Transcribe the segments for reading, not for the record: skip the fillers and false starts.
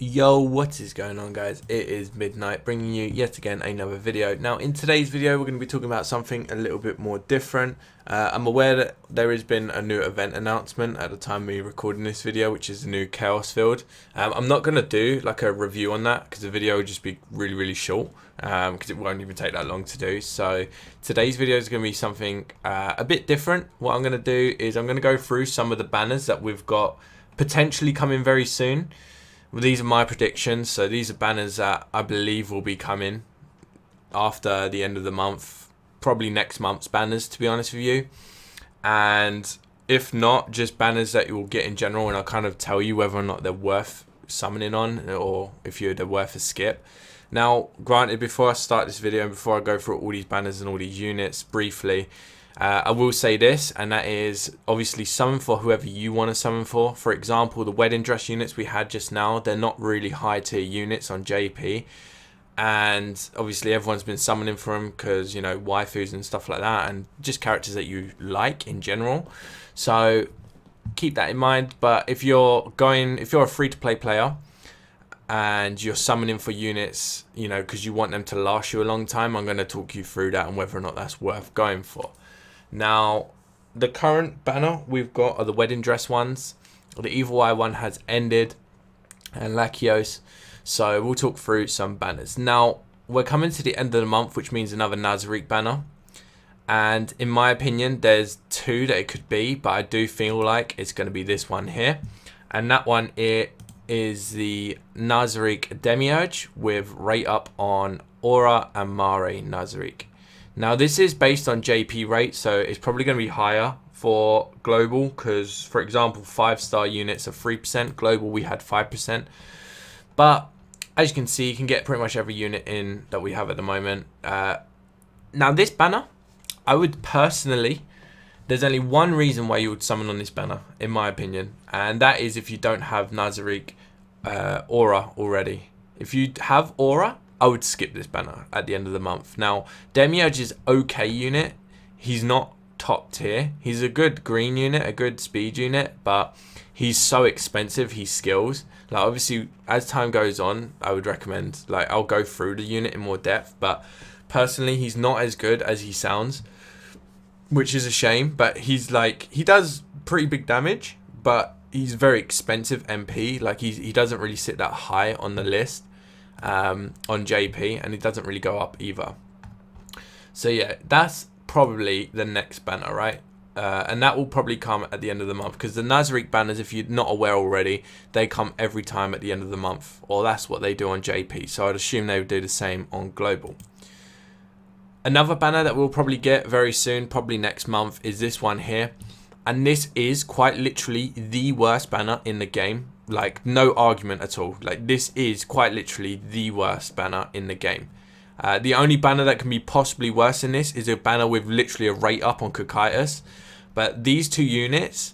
Yo, what is going on, guys? It is midnight, bringing you yet again another video. Now in today's video we're going to be talking about something a little bit more different. I'm aware that there has been a new event announcement at the time we recording this video, which is the new Chaos Field. I'm not going to do like a review on that because the video would just be really short, because it won't even take that long to do. So today's video is going to be something a bit different. What I'm going to do is I'm going to go through some of the banners that we've got potentially coming very soon. Well, these are my predictions, so these are banners that I believe will be coming after the end of the month, probably next month's banners, to be honest with you. And if not, just banners that you will get in general, and I'll kind of tell you whether or not they're worth summoning on, or if they're worth a skip. Now, granted, before I start this video and before I go through all these banners and all these units briefly, I will say this, and that is obviously summon for whoever you want to summon for. For example, the wedding dress units we had just now, they're not really high tier units on JP, and obviously everyone's been summoning for them because, you know, waifus and stuff like that, and just characters that you like in general. So keep that in mind. But if you're a free-to-play player and you're summoning for units, you know, because you want them to last you a long time, I'm going to talk you through that and whether or not that's worth going for. Now, the current banner we've got are the wedding dress ones. The Evil Eye one has ended, and Lakios. So we'll talk through some banners. Now, we're coming to the end of the month, which means another Nazarick banner. And in my opinion, there's two that it could be, but I do feel like it's going to be this one here. And that one is the Nazarick Demiurge with rate up on Aura and Mare Nazarick. Now, this is based on JP rate, so it's probably going to be higher for global because, for example, 5-star units are 3%. Global, we had 5%. But as you can see, you can get pretty much every unit in that we have at the moment. Now, this banner, I would personally, there's only one reason why you would summon on this banner, in my opinion, and that is if you don't have Nazarick Aura already. If you have Aura, I would skip this banner at the end of the month. Now, Demiurge is okay unit. He's not top tier. He's a good green unit, a good speed unit, but he's so expensive, he skills. Like, obviously, as time goes on, I would recommend, like, I'll go through the unit in more depth, but personally, he's not as good as he sounds, which is a shame, but he's like, he does pretty big damage, but he's very expensive MP. Like, he doesn't really sit that high on the list. On JP, and it doesn't really go up either. So yeah, that's probably the next banner, right? And that will probably come at the end of the month, because the Nazarick banners, if you're not aware already, they come every time at the end of the month, or that's what they do on JP, so I'd assume they would do the same on global. Another banner that we'll probably get very soon, probably next month, is this one here, and this is quite literally the worst banner in the game. Like, no argument at all. Like, this is quite literally the worst banner in the game. The only banner that can be possibly worse than this is a banner with literally a rate up on Kokaitis. But these two units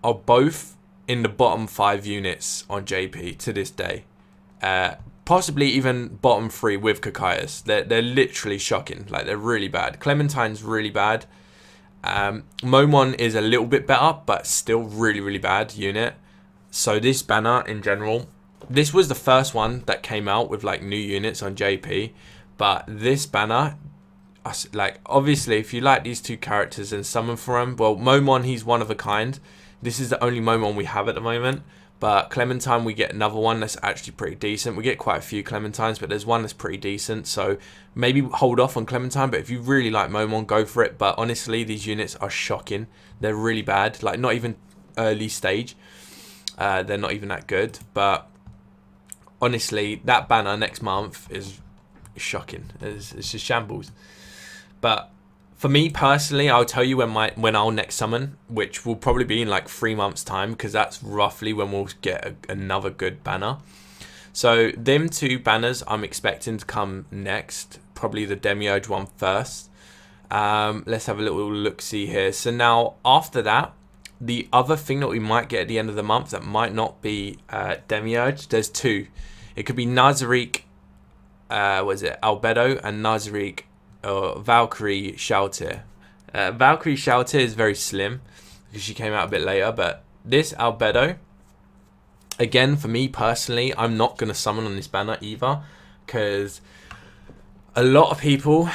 are both in the bottom 5 units on JP to this day. Possibly even bottom 3 with Kokaitis. They're literally shocking. Like, they're really bad. Clementine's really bad. Momon is a little bit better, but still really bad unit. So this banner in general, this was the first one that came out with like new units on JP, but this banner, like, obviously if you like these two characters and summon for them, well, Momon, he's one of a kind. This is the only Momon we have at the moment, but Clementine, we get another one that's actually pretty decent. We get quite a few Clementines, but there's one that's pretty decent, so maybe hold off on Clementine, but if you really like Momon, go for it. But honestly, these units are shocking. They're really bad, like not even early stage. They're not even that good, but honestly, that banner next month is shocking. It's just shambles. But for me personally, I'll tell you when I'll next summon, which will probably be in like 3 months' time, because that's roughly when we'll get another good banner. So them two banners I'm expecting to come next, probably the Demiurge one first. Let's have a little look-see here. So now after that, the other thing that we might get at the end of the month that might not be Demiurge, there's two. It could be Nazarick, Albedo, and Nazarick Valkyrie Solution. Valkyrie Solution is very slim because she came out a bit later, but this Albedo Again, for me personally, I'm not going to summon on this banner either, because a lot of people,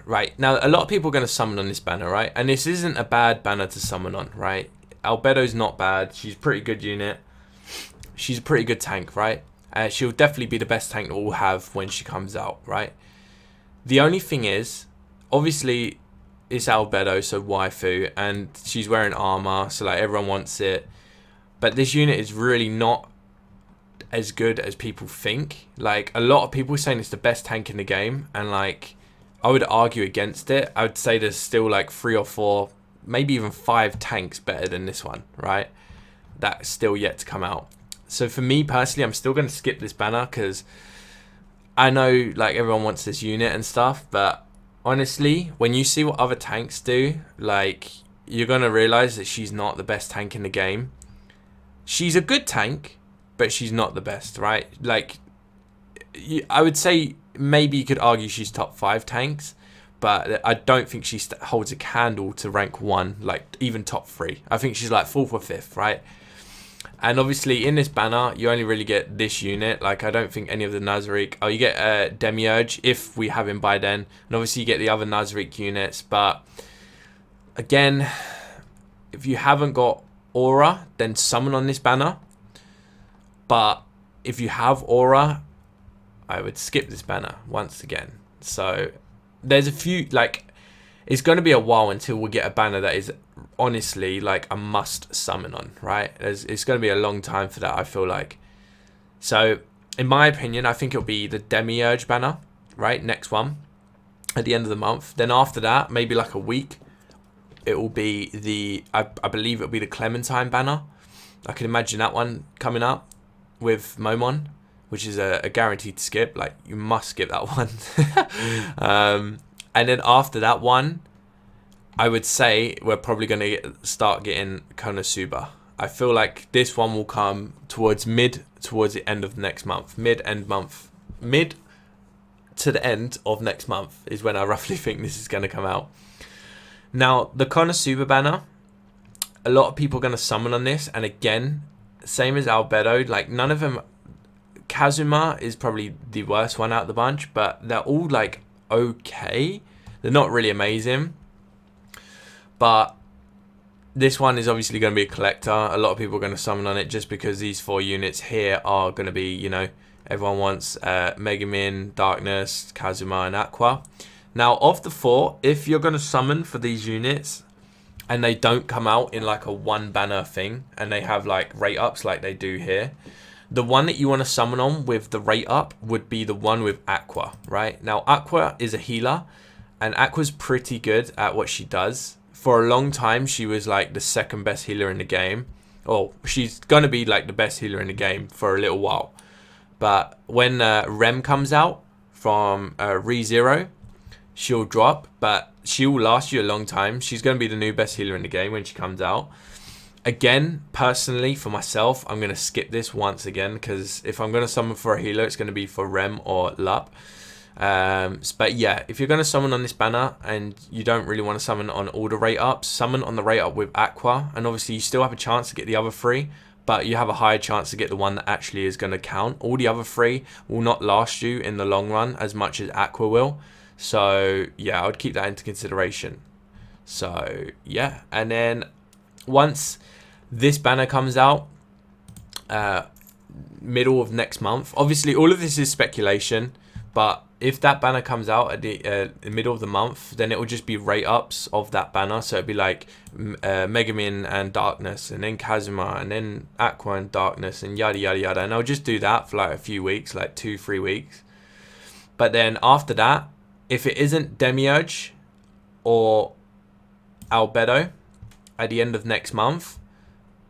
right, now a lot of people are going to summon on this banner, right, and this isn't a bad banner to summon on, right. Albedo's not bad, she's a pretty good unit, she's a pretty good tank, right. She'll definitely be the best tank that we'll have when she comes out, right. The only thing is, obviously, it's Albedo, so waifu, and she's wearing armor, so like everyone wants it. But this unit is really not as good as people think. Like, a lot of people are saying it's the best tank in the game, and like, I would argue against it. I would say there's still like 3 or 4, maybe even 5 tanks better than this one, right? That's still yet to come out. So for me personally, I'm still going to skip this banner, because I know like everyone wants this unit and stuff, but honestly, when you see what other tanks do, like, you're going to realize that she's not the best tank in the game. She's a good tank, but she's not the best, right? Like, I would say maybe you could argue she's top 5 tanks, but I don't think she holds a candle to rank 1, like even top 3. I think she's like 4th or 5th, right? And obviously in this banner, you only really get this unit. Like, I don't think any of the Nazarick. Oh, you get Demiurge if we have him by then, and obviously you get the other Nazarick units. But again, if you haven't got Aura, then summon on this banner. But if you have Aura, I would skip this banner once again. So there's a few, like, it's going to be a while until we get a banner that is honestly like a must summon on, right? It's going to be a long time for that, I feel like. So in my opinion, I think it'll be the Demiurge banner, right? Next one at the end of the month. Then after that, maybe like a week, it will be the, I believe it'll be the Clementine banner. I can imagine that one coming up with Momon, which is a guaranteed skip. Like, you must skip that one. And then after that one, I would say we're probably going to start getting Konosuba. I feel like this one will come towards the end of next month. Mid to the end of next month is when I roughly think this is going to come out. Now, the Konosuba banner, a lot of people are going to summon on this. And again, same as Albedo, like, none of them... Kazuma is probably the worst one out of the bunch, but they're all like okay. They're not really amazing. But this one is obviously going to be a collector. A lot of people are going to summon on it just because these 4 units here are going to be, you know, everyone wants Megumin, Darkness, Kazuma, and Aqua. Now, of the 4, if you're going to summon for these units and they don't come out in like a 1 banner thing and they have like rate ups like they do here, the one that you want to summon on with the rate up would be the one with Aqua, right? Now, Aqua is a healer, and Aqua's pretty good at what she does. For a long time, she was like the 2nd best healer in the game. Oh, she's going to be like the best healer in the game for a little while. But when Rem comes out from ReZero, she'll drop, but she will last you a long time. She's going to be the new best healer in the game when she comes out. Again, personally, for myself, I'm going to skip this once again, because if I'm going to summon for a healer, it's going to be for Rem or Lup. But yeah, if you're going to summon on this banner and you don't really want to summon on all the rate ups, summon on the rate up with Aqua. And obviously, you still have a chance to get the other 3, but you have a higher chance to get the one that actually is going to count. All the other 3 will not last you in the long run as much as Aqua will. So yeah, I would keep that into consideration. So yeah, and then once this banner comes out, middle of next month. Obviously, all of this is speculation, but if that banner comes out at the middle of the month, then it will just be rate ups of that banner. So it'd be like Megumin and Darkness, and then Kazuma, and then Aqua and Darkness, and yada yada yada. And I'll just do that for like a few weeks, like 2-3 weeks. But then after that, if it isn't Demiurge or Albedo at the end of next month,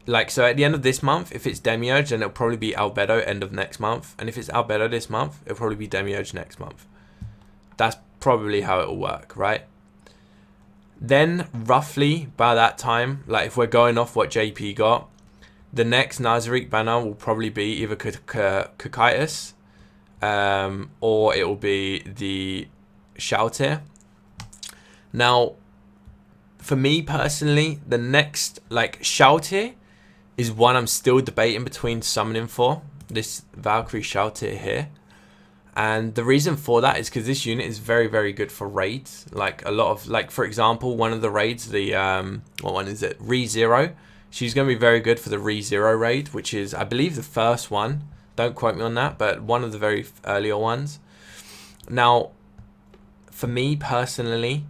like, so at the end of this month, if it's Demiurge, then it'll probably be Albedo end of next month. And if it's Albedo this month, it'll probably be Demiurge next month. That's probably how it'll work, right? Then, roughly by that time, like if we're going off what JP got, the next Nazarick banner will probably be either Kokaitis, or it will be the Shoutir. Now, for me personally, the next, like, Shoutir is one I'm still debating between summoning for, this Valkyrie Shelter here. And the reason for that is because this unit is very, very good for raids. Like a lot of, like for example, one of the raids, the what one is it? Re-Zero. She's going to be very good for the Re-Zero raid, which is, I believe, the first one. Don't quote me on that, but one of the very earlier ones. Now, for me personally,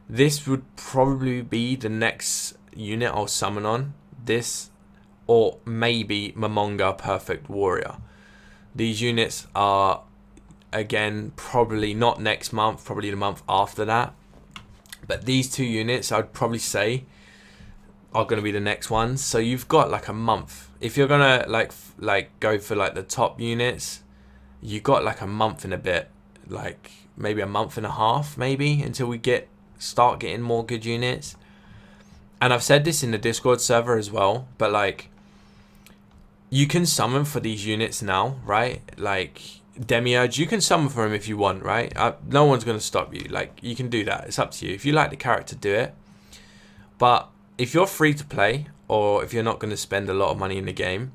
this would probably be the next unit I'll summon on. This, or maybe Momonga Perfect Warrior. These units are, again, probably not next month, probably the month after that. But these two units, I'd probably say, are going to be the next ones. So you've got like a month. If you're going to like go for like the top units, you got like a month and a bit, like maybe a month and a half, maybe, until we start getting more good units. And I've said this in the Discord server as well, but like, you can summon for these units now, right? Like Demiurge, you can summon for him if you want, right? No one's going to stop you. Like, you can do that. It's up to you. If you like the character, do it. But if you're free to play, or if you're not going to spend a lot of money in the game,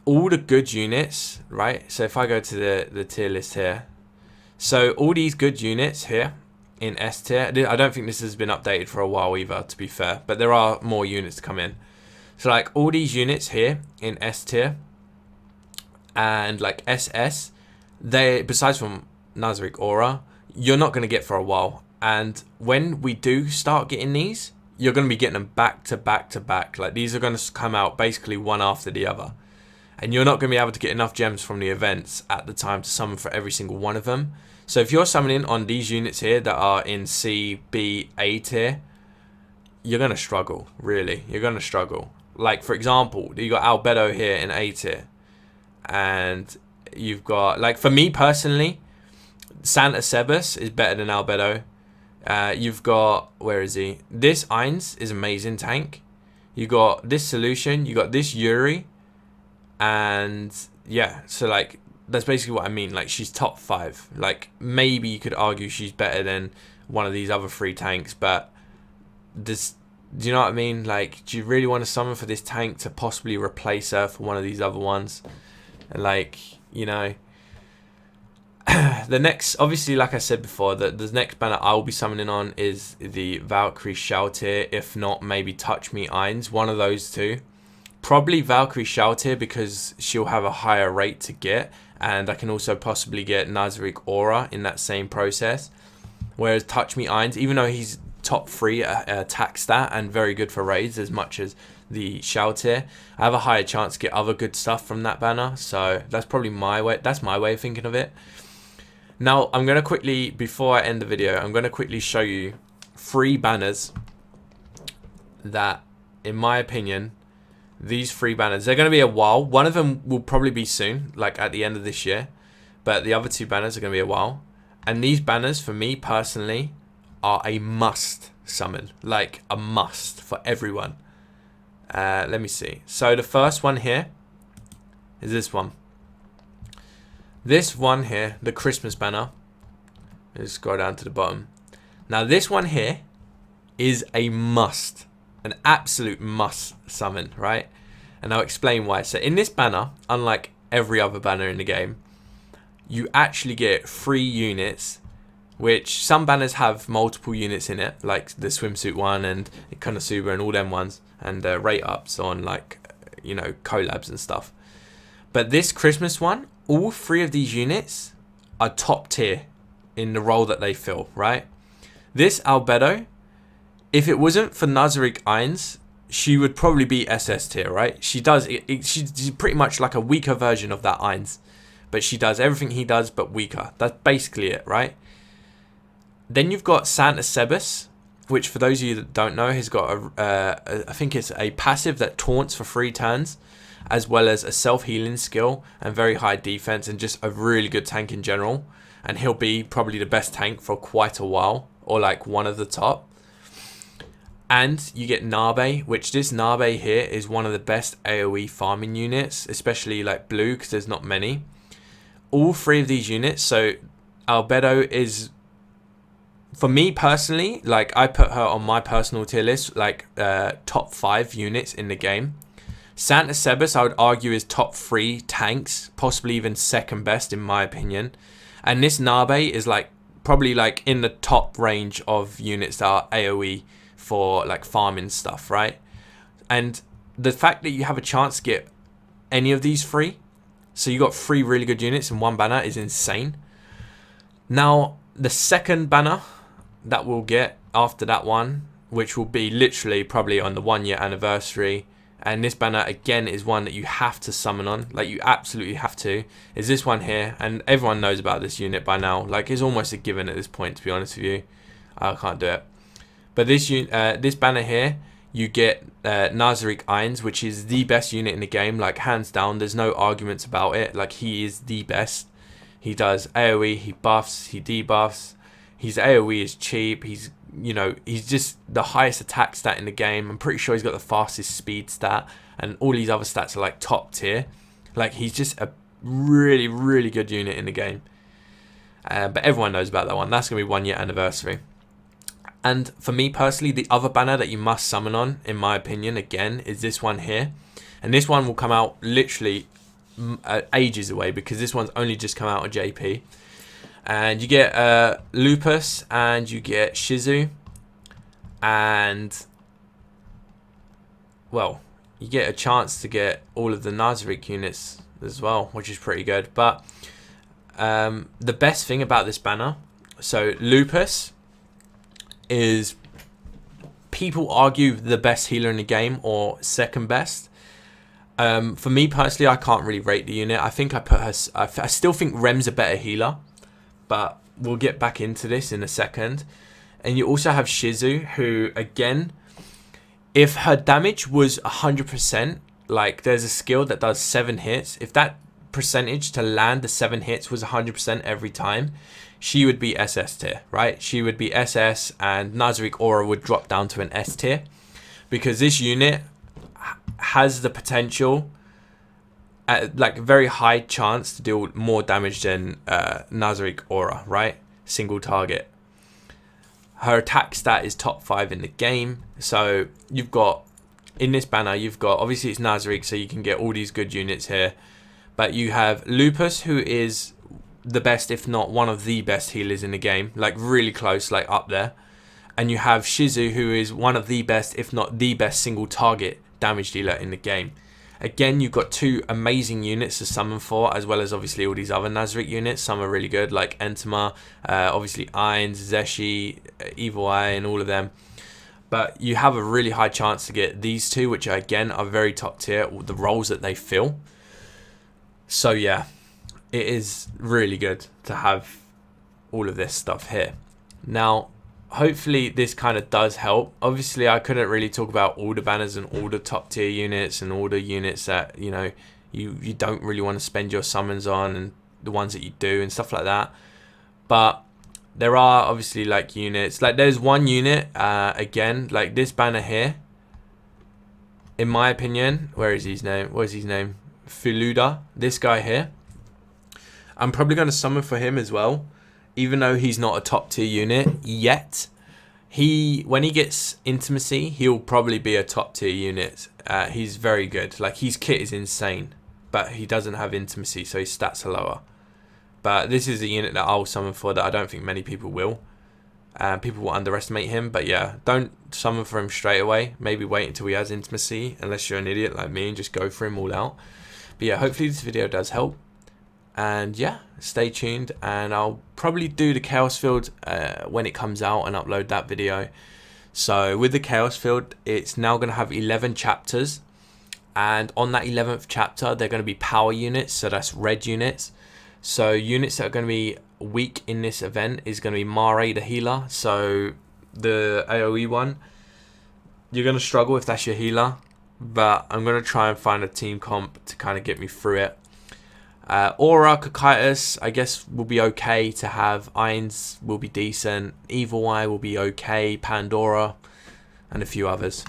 all the good units, right? So if I go to the tier list here, so all these good units here in S tier, I don't think this has been updated for a while either, to be fair, but there are more units to come in. So like all these units here in S tier and like SS, they, besides from Nazarick Aura, you're not going to get for a while. And when we do start getting these, you're going to be getting them back to back to back. Like these are going to come out basically one after the other. And you're not going to be able to get enough gems from the events at the time to summon for every single one of them. So if you're summoning on these units here that are in C, B, A tier, you're going to struggle, really. You're going to struggle. Like, for example, you got Albedo here in A tier. And you've got, like, for me personally, Santa Sebas is better than Albedo. You've got, where is he? This Ainz is amazing tank. You got this Solution. You got this Yuri. And, yeah, so, like, that's basically what I mean. Like, she's top 5. Like, maybe you could argue she's better than one of these other 3 tanks. But, this... do you know what I mean? Like, do you really want to summon for this tank to possibly replace her for one of these other ones? And like, you know, the next, obviously, like I said before, the next banner I will be summoning on is the Valkyrie Shelter. If not, maybe Touch Me Ainz, one of those two. Probably Valkyrie Shelter because she'll have a higher rate to get, and I can also possibly get Nazarick Aura in that same process. Whereas Touch Me Ainz, even though he's top 3 attack stat and very good for raids as much as the Shelter, I have a higher chance to get other good stuff from that banner. So that's probably my way. That's my way of thinking of it. Now I'm going to quickly, before I end the video, I'm going to quickly show you 3 banners that, in my opinion, these 3 banners, they're going to be a while. One of them will probably be soon, like at the end of this year, but the other 2 banners are going to be a while. And these banners, for me personally, are a must summon, like a must for everyone. Let me see. So the first one here is this one. This one here, the Christmas banner. Let's scroll down to the bottom. Now this one here is a must, an absolute must summon, right? And I'll explain why. So in this banner, unlike every other banner in the game, you actually get 3 units, which some banners have multiple units in it, like the swimsuit one and Konosuba and all them ones, and rate ups on, like, you know, collabs and stuff. But this Christmas one, all 3 of these units are top tier in the role that they fill, right? This Albedo, if it wasn't for Nazarick Ainz, she would probably be SS tier, right? She does, she's pretty much like a weaker version of that Ainz, but she does everything he does but weaker. That's basically it, right? Then you've got Santa Sebas, which for those of you that don't know, has got I think it's a passive that taunts for 3 turns, as well as a self-healing skill and very high defense and just a really good tank in general. And he'll be probably the best tank for quite a while, or like one of the top. And you get Nabe, which this Nabe here is one of the best AoE farming units, especially like blue, because there's not many. All 3 of these units, so Albedo is, for me personally, like I put her on my personal tier list, like top 5 units in the game. Santa Sebas, I would argue, is top 3 tanks, possibly even second best in my opinion. And this Nabe is like probably like in the top range of units that are AoE for like farming stuff, right? And the fact that you have a chance to get any of these 3, so you got 3 really good units in one banner, is insane. Now, the second banner that we'll get after that one, which will be literally probably on the 1-year anniversary, and this banner again is one that you have to summon on, like you absolutely have to, is this one here. And everyone knows about this unit by now, like it's almost a given at this point, to be honest with you. I can't do it. But this banner here, you get Nazarick Ainz, which is the best unit in the game, like hands down, there's no arguments about it. Like he is the best. He does AoE, he buffs, he debuffs, his AoE is cheap, he's, you know, he's just the highest attack stat in the game. I'm pretty sure he's got the fastest speed stat, and all these other stats are like top tier. Like he's just a really, really good unit in the game. But everyone knows about that one. That's going to be 1-year anniversary. And for me personally, the other banner that you must summon on, in my opinion, again, is this one here. And this one will come out literally ages away, because this one's only just come out of JP. And you get Lupus, and you get Shizu, and well, you get a chance to get all of the Nazarick units as well, which is pretty good. But the best thing about this banner, so Lupus is, people argue, the best healer in the game or second best. For me personally, I can't really rate the unit. I think I put her, I still think Rem's a better healer, but we'll get back into this in a second. And you also have Shizu, who again, if her damage was 100%, like there's a skill that does 7 hits, if that percentage to land the 7 hits was 100% every time, she would be SS tier, right? She would be SS, and Nazarick Aura would drop down to an S tier, because this unit has the potential at like a very high chance to deal more damage than Nazarick Aura, right? Single target. Her attack stat is top 5 in the game. So you've got, in this banner, you've got, obviously it's Nazarick, so you can get all these good units here. But you have Lupus, who is the best, if not one of the best healers in the game. Like really close, like up there. And you have Shizu, who is one of the best, if not the best single target damage dealer in the game. Again, you've got 2 amazing units to summon for, as well as obviously all these other Nazarick units. Some are really good, like Entema, obviously Ainz, Zeshi, Evil Eye, and all of them. But you have a really high chance to get these 2, which again are very top tier, the roles that they fill. So yeah, it is really good to have all of this stuff here. Now, hopefully this kind of does help. Obviously, I couldn't really talk about all the banners and all the top tier units and all the units that, you know, you don't really want to spend your summons on, and the ones that you do and stuff like that. But there are obviously like units, like there's one unit, again, like this banner here, in my opinion, where is his name? What is his name? Filuda, this guy here. I'm probably going to summon for him as well, even though he's not a top tier unit yet. When he gets intimacy, he'll probably be a top tier unit. He's very good. Like his kit is insane, but he doesn't have intimacy, so his stats are lower. But this is a unit that I'll summon for that I don't think many people will. People will underestimate him, but yeah, don't summon for him straight away. Maybe wait until he has intimacy, unless you're an idiot like me and just go for him all out. But yeah, hopefully this video does help. And yeah, stay tuned, and I'll probably do the Chaos Field when it comes out and upload that video. So with the Chaos Field, it's now going to have 11 chapters, and on that 11th chapter, they're going to be power units, so that's red units. So units that are going to be weak in this event is going to be Mare the healer, so the AoE one. You're going to struggle if that's your healer, but I'm going to try and find a team comp to kind of get me through it. Aura, Cocytus, I guess will be okay to have. Ainz will be decent. Evil Eye will be okay. Pandora, and a few others.